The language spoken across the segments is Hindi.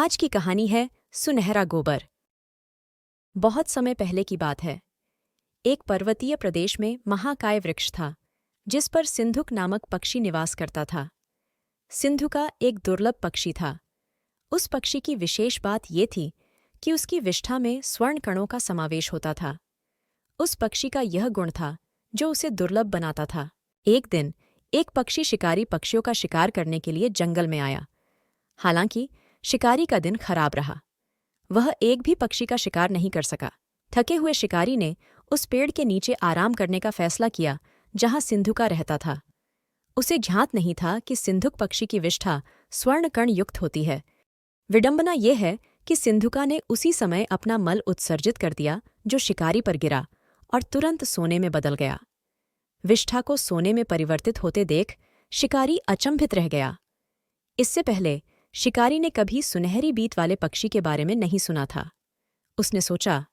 आज की कहानी है सुनहरा गोबर। बहुत समय पहले की बात है। एक पर्वतीय प्रदेश में महाकाय वृक्ष था, जिस पर सिंधुक नामक पक्षी निवास करता था। सिंधुका एक दुर्लभ पक्षी था। उस पक्षी की विशेष बात ये थी कि उसकी विष्ठा में स्वर्ण कणों का समावेश होता था। उस पक्षी का यह गुण था जो उसे दुर्लभ बनाता था। एक दिन एक पक्षी शिकारी पक्षियों का शिकार करने के लिए जंगल में आया। हालांकि शिकारी का दिन खराब रहा। वह एक भी पक्षी का शिकार नहीं कर सका। थके हुए शिकारी ने उस पेड़ के नीचे आराम करने का फैसला किया जहां सिंधुका रहता था। उसे ज्ञात नहीं था कि सिंधुक पक्षी की विष्ठा स्वर्ण कण युक्त होती है। विडंबना यह है कि सिंधुका ने उसी समय अपना मल उत्सर्जित कर दिया जो शिकारी पर गिरा और तुरंत सोने में बदल गया। विष्ठा को सोने में परिवर्तित होते देख शिकारी अचंभित रह गया। इससे पहले शिकारी ने कभी सुनहरी बीत वाले पक्षी के बारे में नहीं सुना था। उसने सोचा,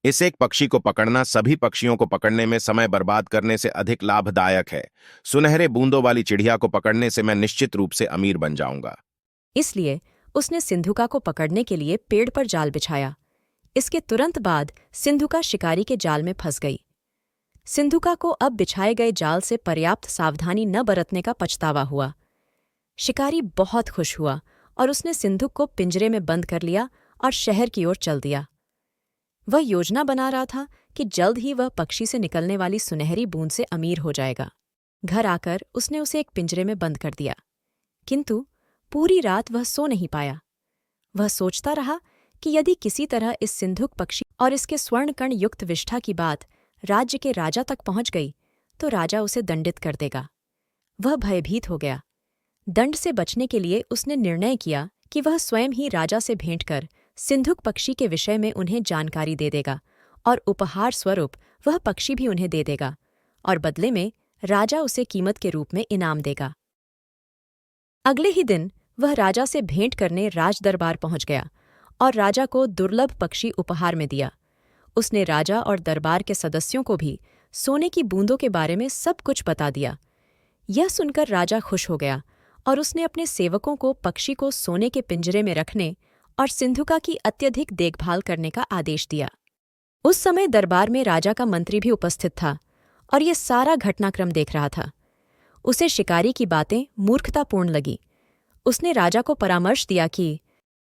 इस एक पक्षी को पकड़ना सभी पक्षियों को पकड़ने में समय बर्बाद करने से अधिक लाभदायक है। सुनहरे बूंदों वाली चिड़िया को पकड़ने से मैं निश्चित रूप से अमीर बन जाऊंगा। इसलिए उसने सिंधुका को पकड़ने के लिए पेड़ पर जाल बिछाया। इसके तुरंत बाद सिंधुका शिकारी के जाल में फंस गई। सिंधुका को अब बिछाए गए जाल से पर्याप्त सावधानी न बरतने का पछतावा हुआ। शिकारी बहुत खुश हुआ और उसने सिंधुक को पिंजरे में बंद कर लिया और शहर की ओर चल दिया। वह योजना बना रहा था कि जल्द ही वह पक्षी से निकलने वाली सुनहरी बूंद से अमीर हो जाएगा। घर आकर उसने उसे एक पिंजरे में बंद कर दिया, किंतु पूरी रात वह सो नहीं पाया। वह सोचता रहा कि यदि किसी तरह इस सिंधुक पक्षी और इसके स्वर्णकण युक्त विष्ठा की बात राज्य के राजा तक पहुंच गई तो राजा उसे दंडित कर देगा। वह भयभीत हो गया। दंड से बचने के लिए उसने निर्णय किया कि वह स्वयं ही राजा से भेंट कर सिंधुक पक्षी के विषय में उन्हें जानकारी दे देगा और उपहार स्वरूप वह पक्षी भी उन्हें दे देगा और बदले में राजा उसे कीमत के रूप में इनाम देगा। अगले ही दिन वह राजा से भेंट करने राजदरबार पहुंच गया और राजा को दुर्लभ पक्षी उपहार में दिया। उसने राजा और दरबार के सदस्यों को भी सोने की बूंदों के बारे में सब कुछ बता दिया। यह सुनकर राजा खुश हो गया और उसने अपने सेवकों को पक्षी को सोने के पिंजरे में रखने और सिंधुका की अत्यधिक देखभाल करने का आदेश दिया। उस समय दरबार में राजा का मंत्री भी उपस्थित था और ये सारा घटनाक्रम देख रहा था। उसे शिकारी की बातें मूर्खतापूर्ण लगी। उसने राजा को परामर्श दिया कि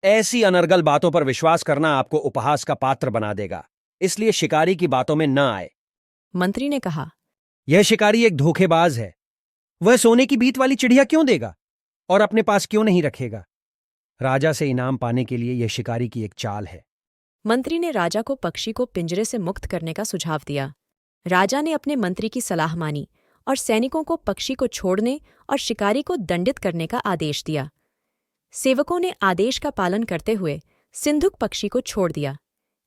ऐसी अनर्गल बातों पर विश्वास करना आपको उपहास का पात्र बना देगा, इसलिए शिकारी की बातों में न आए। मंत्री ने कहा, यह शिकारी एक धोखेबाज है। वह सोने की बीत वाली चिड़िया क्यों देगा और अपने पास क्यों नहीं रखेगा? राजा से इनाम पाने के लिए यह शिकारी की एक चाल है। मंत्री ने राजा को पक्षी को पिंजरे से मुक्त करने का सुझाव दिया। राजा ने अपने मंत्री की सलाह मानी और सैनिकों को पक्षी को छोड़ने और शिकारी को दंडित करने का आदेश दिया। सेवकों ने आदेश का पालन करते हुए सिंधुक पक्षी को छोड़ दिया।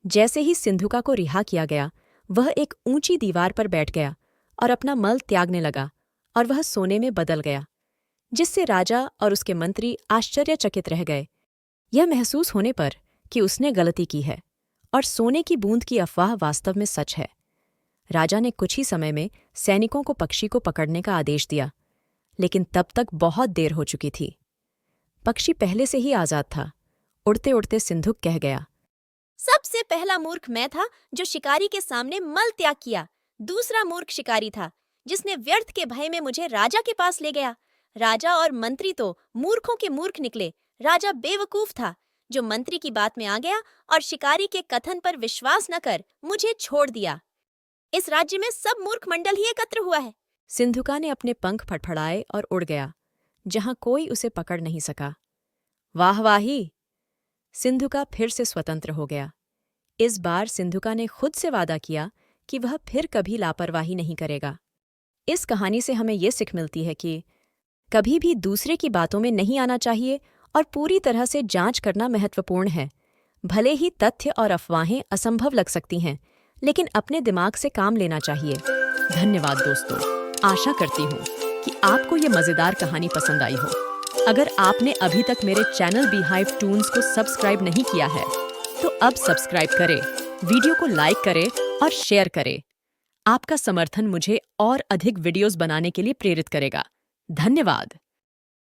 जैसे ही सिंधुका को रिहा किया गया, वह एक ऊंची दीवार पर बैठ गया और अपना मल त्यागने लगा और वह सोने में बदल गया, जिससे राजा और उसके मंत्री आश्चर्यचकित रह गए, यह महसूस होने पर कि उसने गलती की है और सोने की बूंद की अफवाह वास्तव में सच है। राजा ने कुछ ही समय में सैनिकों को पक्षी को पकड़ने का आदेश दिया, लेकिन तब तक बहुत देर हो चुकी थी। पक्षी पहले से ही आजाद था। उड़ते उड़ते सिंधुक कह गया, सबसे पहला मूर्ख मैं था जो शिकारी के सामने मल त्याग किया। दूसरा मूर्ख शिकारी था जिसने व्यर्थ के भय में मुझे राजा के पास ले गया। राजा और मंत्री तो मूर्खों के मूर्ख निकले। राजा बेवकूफ था जो मंत्री की बात में आ गया और शिकारी के कथन पर विश्वास न कर मुझे छोड़ दिया। इस राज्य में सब मूर्ख मंडल ही एकत्र हुआ है। सिंधुका ने अपने पंख फड़फड़ाए और उड़ गया, जहां कोई उसे पकड़ नहीं सका। वाह वाही! सिंधुका फिर से स्वतंत्र हो गया। इस बार सिंधुका ने खुद से वादा किया कि वह फिर कभी लापरवाही नहीं करेगा। इस कहानी से हमें ये सीख मिलती है कि कभी भी दूसरे की बातों में नहीं आना चाहिए और पूरी तरह से जांच करना महत्वपूर्ण है। भले ही तथ्य और अफवाहें असंभव लग सकती हैं, लेकिन अपने दिमाग से काम लेना चाहिए। धन्यवाद दोस्तों। आशा करती हूँ कि आपको ये मज़ेदार कहानी पसंद आई हो। अगर आपने अभी तक मेरे चैनल बीहाइव टून्स को सब्सक्राइब नहीं किया है तो अब सब्सक्राइब करें, वीडियो को लाइक करें और शेयर करें। आपका समर्थन मुझे और अधिक वीडियोस बनाने के लिए प्रेरित करेगा। धन्यवाद।